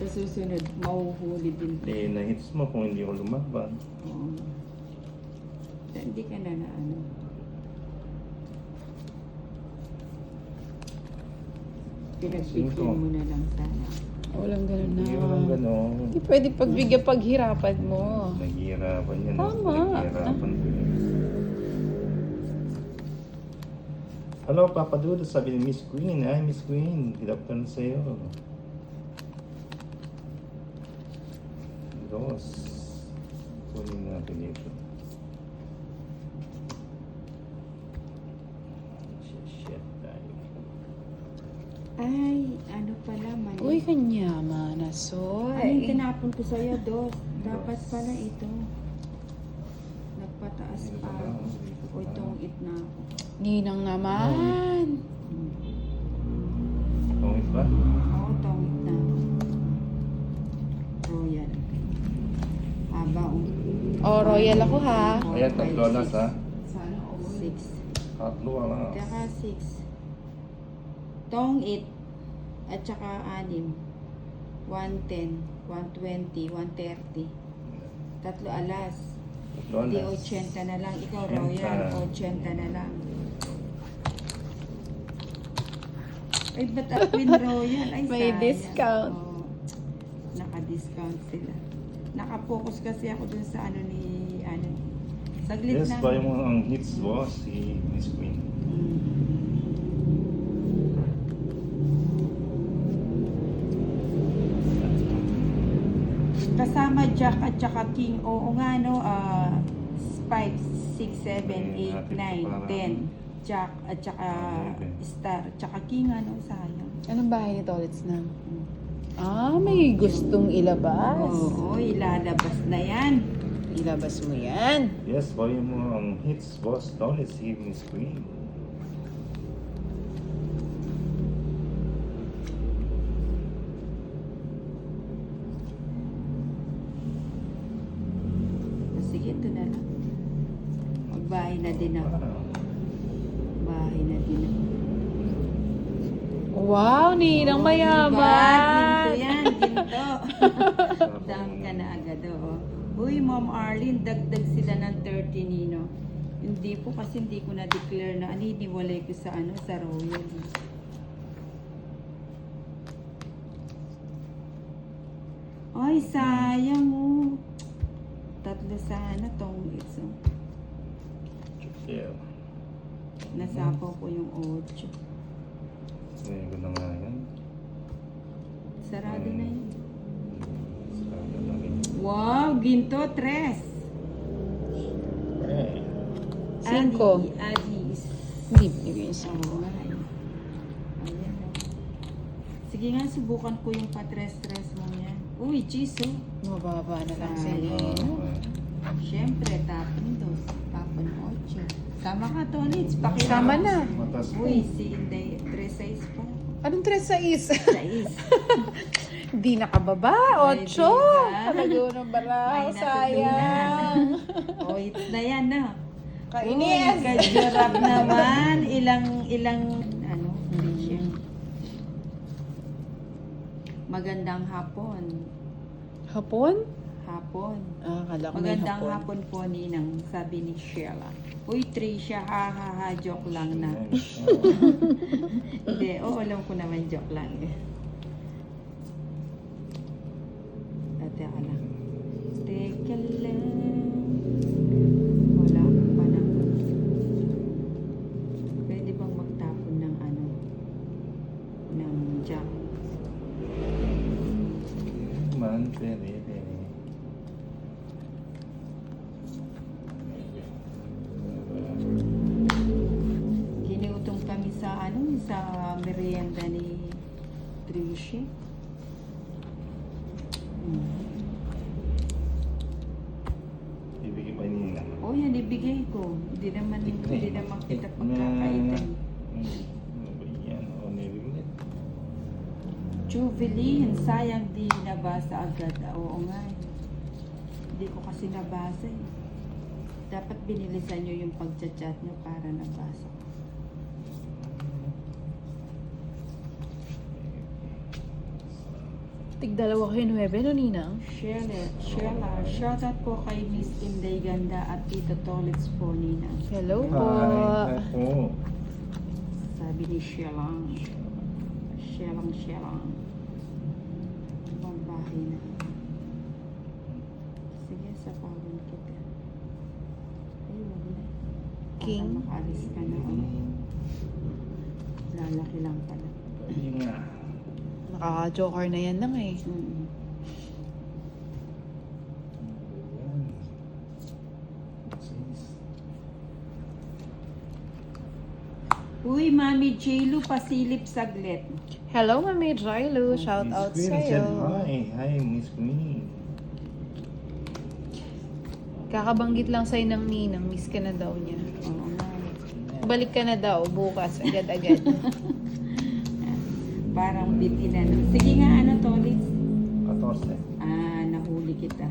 Sa susunod, mahuhuli din. Eh, na-hits mo kung hindi ko lumaban. Oo. Hindi ka na ano. Pinagbigyan mo na lang sana. Walang ganun na. Hindi walang gano'n. Hindi pwede pagbigyan paghirapan mo. Naghihirapan yan. Tama. Naghihirapan ko yan. Hello, Papa Dudo. Sabi ni Miss Queen. Ay, Miss Queen. Good afternoon sa'yo. Dos. Kunin natin dito. Shit tayo. Ay, ano pala, mali. Uy, kanya, Manasoy. Ano yung tinapon ko sa'yo, Dos? Dapat pala ito. Nagpataas pa ako. O itong it na ako. Ninang naman. Tungit ba? Oo, itong it na ako. Royal. Haba, Oh, royal ako ha. Ayan, tatlo na sa Sana all. 6. tatlo wala. Tsaka 6. Tong it. At saka 6. 110, 120, 130. Tatlo alas. Tatlo Di na. 80 na lang. Ikaw, Royal, 80 na lang. Ay, ba't Queen Royal? Ay, May sayang. discount. Oo. Naka-discount sila. Naka-focus kasi ako dun sa ano ni, saglit Yes, na. ba yung ang hits boss, si Miss Queen. Kasama Jack at saka King. Oo nga, no? 5, 6, 7, 8, 9, 10. Jack at saka Star. Tsaka King, ano? Sayang. Anong bahay ni Tolits na? Ah, may gustong ilabas. Oo, ilalabas na yan. Ilabas mo yan. Yes, ba yung ang hits boss, don't si Miss Queen. Sige, ito na lang. Magbahay na din ako. Bahay na din ako. Wow, Ninang mayaman. Diba? Ginto yan, ginto. Dami ka na agad, oh. Uy, Ma'am Arlene, dagdag sila ng 30 nino. Hindi po kasi hindi ko na-declare na iniwalay ko sa sa Royal. Ay, sayang oh. Tatlo sana tong ito. Yeah. Nasapaw ko yung 8. Ngayon ko na nga yan. Sarado na yun. Sarado na rin. Wow, ginto, 3. Eh, Cinco. Adis. Hindi, binigay yung sa'yo. Oo, ay. Ayan, oh. Sige nga, subukan ko yung patres-tres mo yan. Uy, cheese, oh. Mababa na lang sa Sayang. inyo. Siyempre, tapon 2, tapon 8. Sama ka, Tolits. Sama na. matas ko. Uy, si Inday, 3-6 pa. Anong 3 sa is? 6. Hindi nakababa. Ay, 8. diba? Talaga ng baraw. May Sayang. O, ito na yan, na. Kainis. Kajurap naman. Ilang, facial. Magandang hapon. Hapon? Hapon. Ah, kala ko may Magandang hapon. hapon po, Ninang, sabi ni Sheila. Uy, Tricia, ha, ha, ha, joke lang na. Hindi, alam ko naman, joke lang. Teka lang. Teka lang. Wala pa naman. Pwede bang magtapon ng ng jack? Man, pwede. Ginutom kami sa sa merienda ni Tricia. Ibigay pa niya. Oh, yan ibigay ko. Hindi naman kita pagkakaitan. Ano ba yan? O, nilingit. Jubilin, sayang di nabasa agad. Oo nga. Hindi ko kasi nabasa eh. Dapat binilisan nyo yung pagchat-chat nyo para nabasa ko. Tig-dalawa kayo 9, no, Ninang? Sheila, shoutout po kay Miss Inday Ganda at Tito Tolits po, Nina. Hello po. Hi po. Sabi ni Shelang. Shelang. Pambahay na. Sige, sapawan kita. Ay, wag na. King. Baka makaalis ka na. Lalaki lang pala. Ayun nga. Nakaka-joker na yan nang eh. Mm. Ayan. Sis. Uy, Mami J-Lu, pasilip saglit. Hello, Mami Jailu. Shout out Miss Queen said sa'yo. hi, Miss Queen. Kakabanggit lang sa'yo ng Ninang. Miss ka na daw niya. Oo nga. Balik ka na daw bukas. Agad-agad. Parang bitinan. Sige nga, ano, Tolits? 14. Nahuli kita.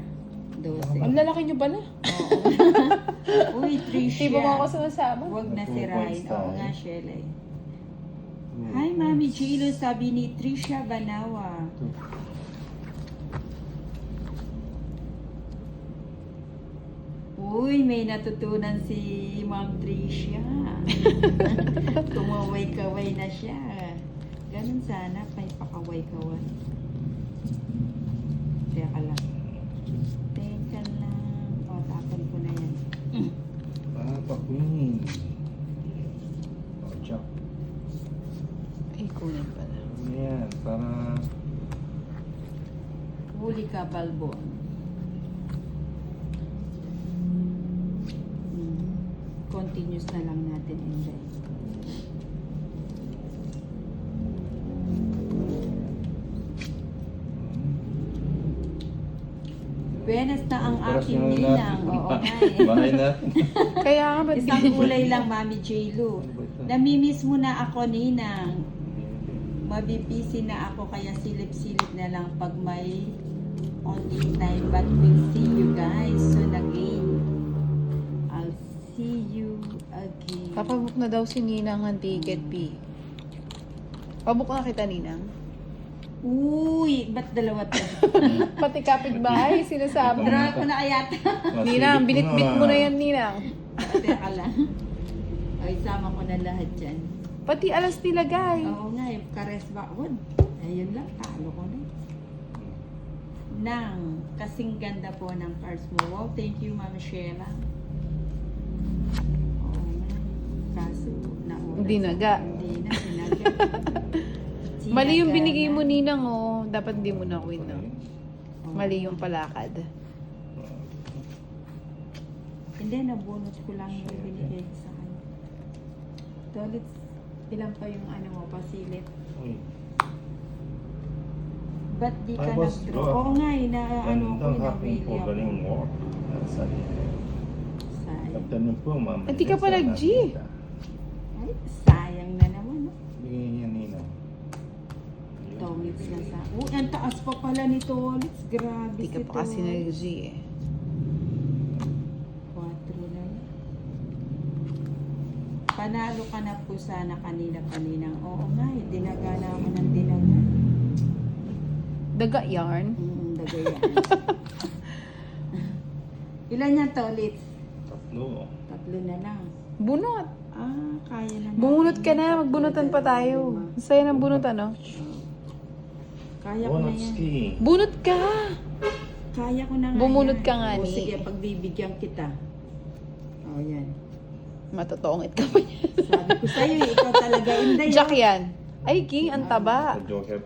12. Ang lalaki niyo pala. Oo. Uy, Trisha. Di ba mo ako sumasama? Huwag na si Ryan. Oo nga, Sheila. Hmm. Hi, Mami Chilo, sabi ni Trisha Banawa. Uy, may natutunan si Ma'am Trisha. Tumaway-kaway na siya. Ganun sana, may pakaway-kaway. Teka lang. Teka lang. O, tapon ko na yan. Papa Queen. Oh, Jack. Ay, kunin pala. Ayan, para... Huli ka, Balbo. Continuous na lang natin, enjoy. Buenas na ang aking ninang. Oo nga eh. Bahay natin. Kaya nga ba't Isang kulay lang, Mami J-Lu. Namimiss mo na ako, ninang. Mabibisi na ako, kaya silip-silip na lang pag may only time. But we'll see you guys soon again. I'll see you again. Papabook na daw si Ninang ang ticket, P. Pabook na kita, Ninang. Uy, ba't dalawa to? Pati kapitbahay, sinasama. Dra ko na kaya to. Ninang, binitbit mo na yan, Ninang. Teka lang. Ay, sama ko na lahat dyan. Pati alas nilagay. Oo nga, yung kares baon. Ayun lang, talo ko na. Nang, kasing ganda po ng cards mo. Wow, thank you, Mama Sheila. Oo nga. Kaso, nauna. Hindi naga. Hindi na, sinaga. Mali yung Sinaga binigay na. mo, Ninang, oh. Dapat hindi mo na win, no? Oo. Mali yung palakad. Hindi, nabunot ko lang yung binigay ko sa kanya. Tolit, ilan pa yung ano mo, pasilip? Uy, Ba't di ka Tapos, nag-draw? draw. Oo nga, ano ko, gandang hapon po, inawili galing ako. mo. Sabi. Sayang. Afternoon po, ma'am. Hindi ka pa nag-G. Ay, sayang na naman. No? Bigay niya nina. Tolits na sa... ang taas pa pala ni Tolits. Grabe Hindi ka si pa kasi Tolits. nag-G, eh. 4 na yan. Panalo ka na po sana kanina-kaninang. Oo nga, dinaga na ako ng dinaga. Daga yarn. Dagay yan. Ilan yan, Tolits? 3. 3 na lang. Bunot. Kaya na. Bumunot ka natin. na. Magbunutan pa tayo. Lima. Saya ng bunutan, no? Kaya ko na yan. Bonotski. Bunot ka! Kaya ko na nga Bumunot yan. ka nga, O, ni. sige, pagbibigyan kita. O, yan. Matotongit ka pa yan. Sabi ko sa'yo, ikaw talaga, Inday. Jack yan. Ay, King, ang taba. Joker.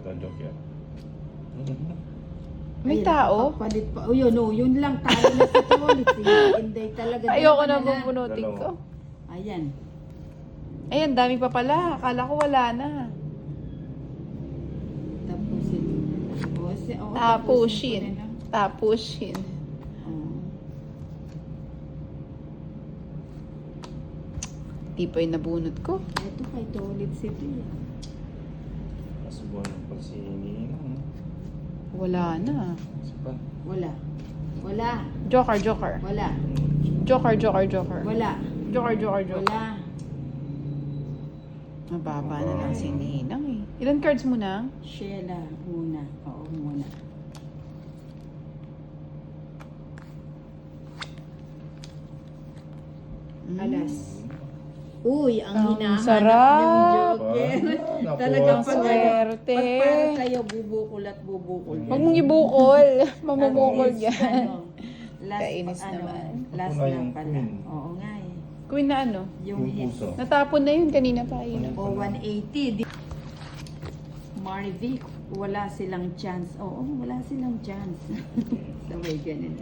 May tao? Palit pa. O, yun, yun lang. Talo na sa tulit. Inday talaga. Ayoko dalawa na lang. bubunutin ko. Ayan. Ayan, dami pa pala. Akala ko wala na. Tapusin. Tapusin. tapusin ko na lang. Tapusin. Oo. Di pa yung nabunot ko. Ito kay Tolit City. Nasubuan pa si Nina. Wala na. Sipan. Wala. Wala. Joker. Wala. Joker. Wala. Joker. Wala. Joker. Wala. Joker. Wala. Mababa na lang si Ninang eh. Ilan cards mo na? Sheila muna. Oo, muna. Alas. Uy, ang Ang hinahanap sarap. niyong joker. Nakuha Talagang sa- swerte. Pag para sa'yo, bubukol at bubukol. Huwag mong ibukol. Mamumukol At least, yan. last, Kainis naman. Last Ako nga na yung pala. queen. Oo nga eh. Queen na ano? Yung Yung hits. puso. Natapon na yun kanina pa. Yun. O 180. Marivic, wala silang chance. Oo, wala silang chance. Sabay ganun.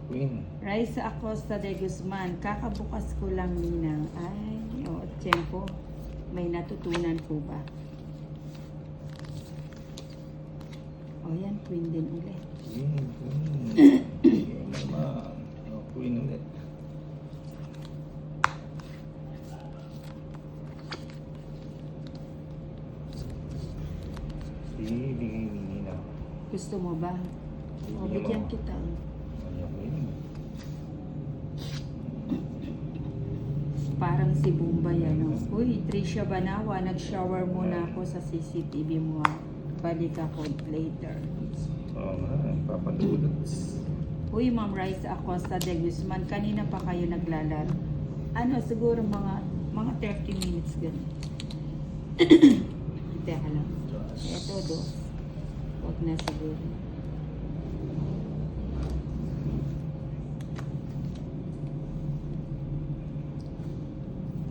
Queen. Raisa Acosta de Guzman, kakabukas ko lang ninang. Ay, tiyempo. May natutunan po ba? O yan, queen din ulit. Queen. Queen naman. Queen ulit. Bigay ni Nina. Gusto mo ba? O, bigyan kita. Ayaw ko yun. Parang si Bombay, ano. Uy, Trisha Banawa, nag-shower muna ako sa CCTV mo. Balik ako later. Oo nga, papadulot. Uy, Ma'am Raisa Acosta de Guzman, kanina pa kayo naglalaro. Ano, siguro mga 30 minutes ganun. Teka lang. Eto, dos. Huwag na siguro.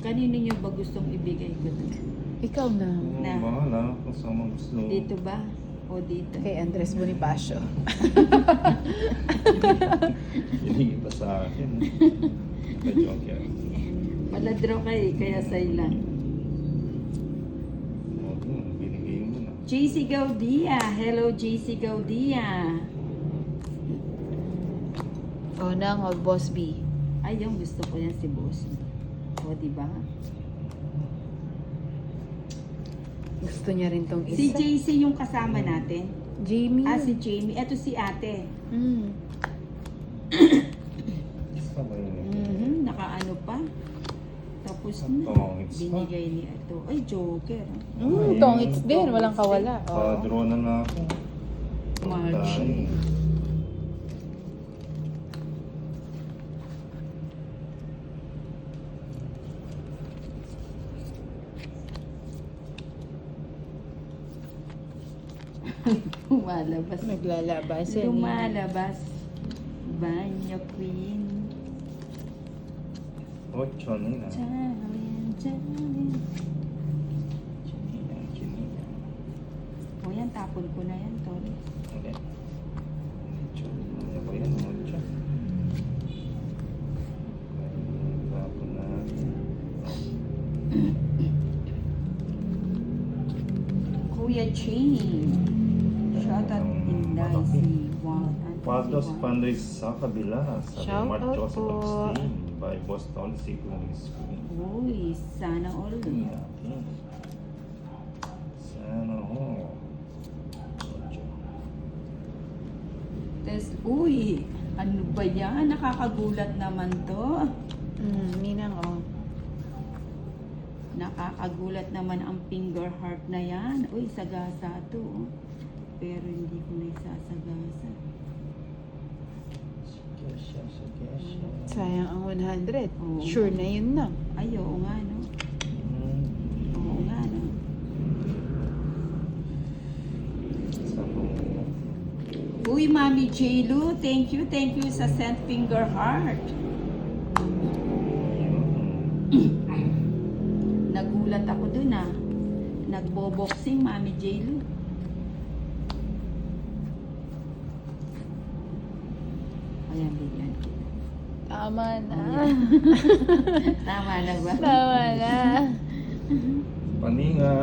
Kanino nyo ba gustong ibigay ko ito? Ikaw na. Na. Bahala kung saan mo gusto. Dito ba? O dito? Kay Andres Bonifacio. Hindi pa sa akin. Ka-joke yan. Maladro kayo, kaya sa'yo lang. Oo, binigay mo na. JC Gaudia. Hello, JC Gaudia. O nang, o Boss B. Ay, yung gusto ko yan si Boss. O, diba? Gusto niya rin tong isa. Si JC yung kasama natin. Jamie. Ah, si Jamie. Eto si ate. Mm. Sabay na. Nakaano pa. Tapos na. Tongits pa. Binigay ni ito. Ay, joker. Tongits din, walang kawala. Oh. Pa-draw na nga ako. Margie. Lumalabas. Naglalabas yan. Lumalabas. Banya Queen. Ocho nila. Charlene, Charlene. Chinila. O yan, tapon ko na yan, Tol. Okay. Ocho. Ano ba yan? Ocho. Tapon natin. Kuya Ching. Shout out Inday si Juan. Pados Panday sa kabila. Sa Shout Mark out Joseph po. Agustin. By Boss Tony Sico ng screen. Uy, sana all. Natin. Sana ho. Ocho. Tapos, uy, ano ba yan? Nakakagulat naman to. Ninang, oh. Nakakagulat naman ang finger heart na yan. Uy, sagasa to. Oh. Pero hindi ko na isasagasa. Sige siya. Sayang ang 100. Oo. Sure na yun na. Ay, oo nga, no? Oo nga, no? Uy, Mami J-Lu, thank you sa sent finger heart. Nagulat ako dun, ah. Nagbo-boxing, Mami J-Lu. Ayan, bigyan kita. Tama na. Tama na ba? Tama na. Paninga.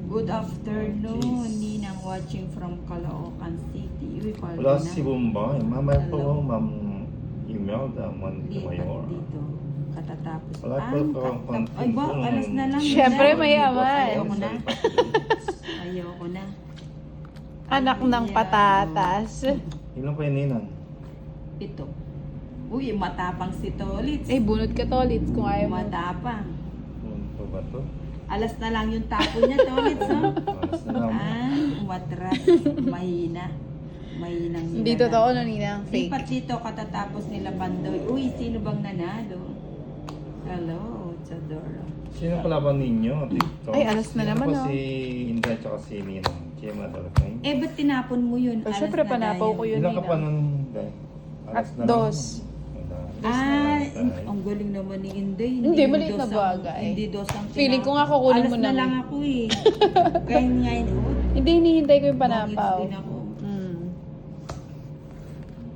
Good afternoon, Jeez. Ninang watching from Caloocan City. Uy, pala Wala na. si Bombay. Mamaya po, Hello. Ma'am Imelda Montemayor. Dito. Katatapos. Wala po akong konting Ay ba, tulong. alas na lang. Siyempre, Wala. mayaman. Ayoko na. Ayoko na. Anak ng patatas. Ilan pa yun, Ninang? Ito. Uy, matapang si Tolitz. Eh, bunot ka to, Litz, kung ayaw mo. Matapang. 1, ba to? Alas na lang yung tapo niya, Tolits, no? Malas na lang. Ay, umatras. Mahina. Mahinang Hindi totoo na Ninang. Di Fake. pa dito katatapos nila Pandoy. Uy, sino bang nanalo? Hello, Chadora. Sino kalaban ninyo? Dito? Ay, alas na naman, Sino oh. pa si Inday tsaka si Ninang? Chema talaga yun. Eh, ba't tinapon mo yun? Oh, Alas syempre, na panapaw tayo. ko yun. Ilan ka pa Ninang. nun, Inday? Alas At na lang. dos. Ah, Ay. ang galing naman ni Inday. Hindi, mo maliit na dos ang- bagay. Hindi dos ang Feeling ko nga tinapon. kukunin Alas mo na na lang eh. ako eh. Kaya ngayon, oh, Hindi, hinihintay ko yung bangis panapaw. din ako.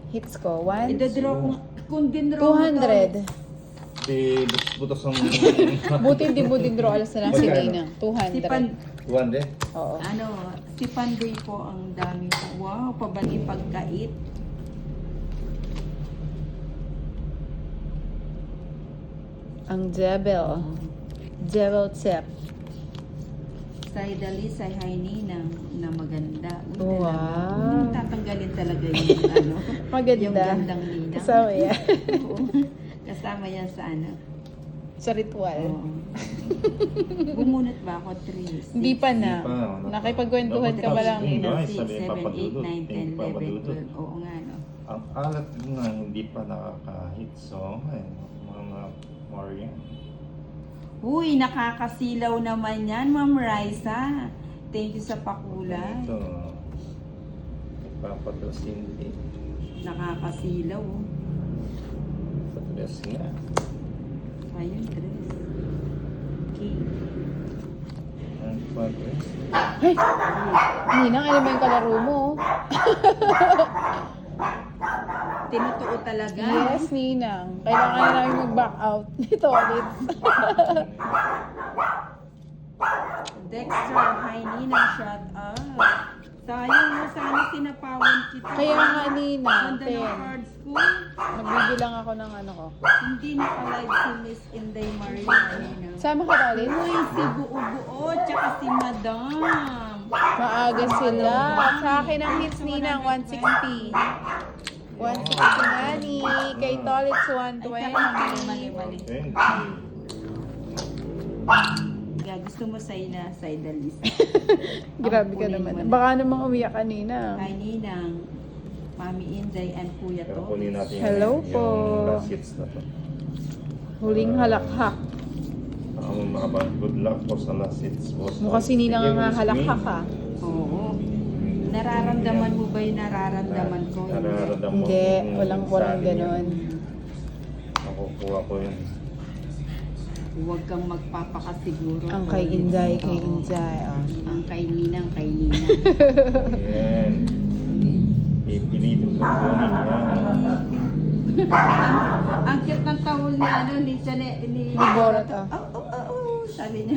Hits ko. 1, Idodraw ko, kung dinraw mo 200. Si butos ang... Buti hindi mo din draw alas na lang si Magkano? Ninang. Si Pan, 200. 200? Oo. ano, si Pandoy po ang dami po. Wow, pabali pagkait. Ang Jebel. Jebel Tip. Say Dali, say Haini na maganda. Wow. Tatanggalin talaga yung ano. Maganda. Yung gandang ninang. Kasama yan. Oo. Kasama yan sa ano. Sa ritual. Oo. Bumunot ba ako? 3, 6, Hindi pa na. Hindi pa. Nakipagkwentuhan ka pa lang. Hindi, Ninang. guys. Sabi ni Papa 7, 8, Dudut. 9, 10, Hindi pa 11, Dudut. 12. Oo nga, no? Ang alat na hindi pa nakaka-hit song ay mga Marian. Uy, nakakasilaw naman yan, Ma'am Raisa. Thank you sa pakulay. Ito. Nagpapadras hindi. Nakakasilaw. Oh. Padras nga. Ayun, dress. Okay. Nagpadras. Ay! Ninang, ano ba yung kalaro mo? Tinutuo talaga. Yes, Ninang. Kailangan na namin mag-back out nito ulit. Dexter, hi Nina, shut up. Sayang mo, sana sinapawan kita. Kaya nga, Ninang, Ganda ng 10. cards ko. Magbibilang ako ng ano ko. Hindi naka-live si Miss Inday Maria. Nina. Sama ka ba ulit? Uy, si Buo-Buo, tsaka si Madam. Maaga sila. Sa akin ang hits, Ninang, 160. 160 Nani. Kay Tolits, Ay, mali, 120. mali. Kaya gusto mo sa ina, sa Idalis. Grabe ka naman. Baka namang umiyak ka, Ninang. Kay Ninang, Mami Inday, and Kuya Pero to. kunin natin Hello yung po. last hits na to. Huling halakhak. Good luck po sa last hits, boss. Mukha si Ninang ang halakhak ha. Oo. Nararamdaman mo ba yung nararamdaman ko? Nararamdaman mo. Hindi, yung walang sabi niya. ganon. Nakukuha ko yun. Huwag kang magpapakasiguro. Ang kay Inday, kay Oo. Inday. Oh. Ang kay Ninang, kay Ninang. Ayan. Pipilitin ko kunin yan. Ang cute ng tawol ni ano, ni Janet, ni Borot, oh. Sabi niya.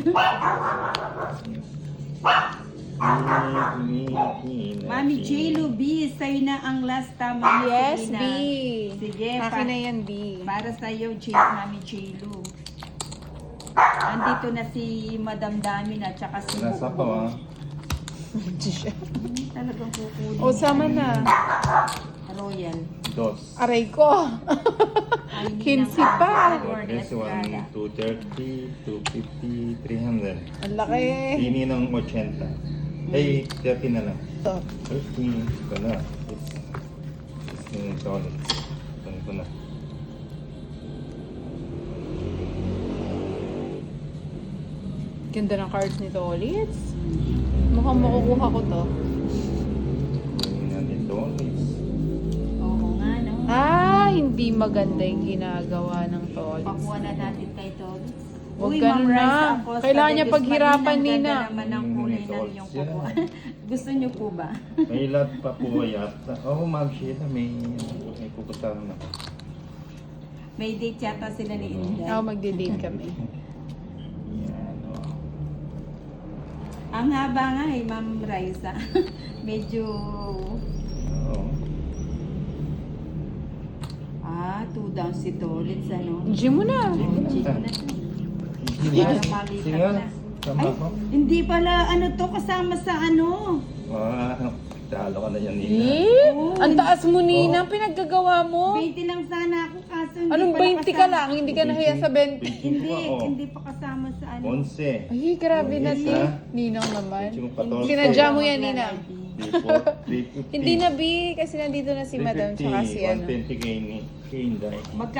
Mami J-Lu, B, sa'yo na ang last tama. Yes, B. Sige, Akin na yan, B. para sa'yo, Mami J-Lu. Andito na si Madam Damin at saka si Nasa ko ah. Talagang kukunin. O, sama na. Royal. Dos. Aray ko. Ay, 15 pa. This one, 230, 250, 300. Ang laki. Pini ng 80. Ay, 30 na lang. Ito. 30. Ito na. It's yung solid. Ito na. Ganda ng cards nito, Olits. Mukhang makukuha ko to. Kunin natin dollars. Oo nga, no? Hindi maganda yung ginagawa ng Tolits. Pakuha na natin kay Tolits. Huwag Uy, ganun Ma'am Rice na. Acosta, Kailangan niya Diyos paghirapan, Marina, Nina. Ganda naman ang kulay ng Tolits iyong yan. kuko. Gusto niyo po ba? May lahat pa po yata. Oo, Ma'am Sheila, may pupuntahan ako. May date yata sila ni Inday. Ako magde-date kami. Yan, oh. Ang haba nga eh, Ma'am Raisa. Medyo... Oo. 2 down si Tolits, ano? Gym mo na. Check mo na to. Para malipat Sige, na. sama Ay, ko. hindi pala ano to kasama sa ano. Ah, talo ka na yan, Nina. Eh? Oo, Ang taas mo, Ninang. Pinaggagawa mo. 20 lang sana ako kaso hindi Anong pala 20 ka kasama. lang? Hindi ka nahiya sa 20. Hindi, Oh. hindi pa kasama sa ano. 11. Ay, grabe na Yes, to. ah. Ninang naman. Yung 14. Sinadya mo yan, Ninang. 350. Hindi na, B. Kasi nandito na si Madam tsaka si ano. 120 kay Inday. Magkano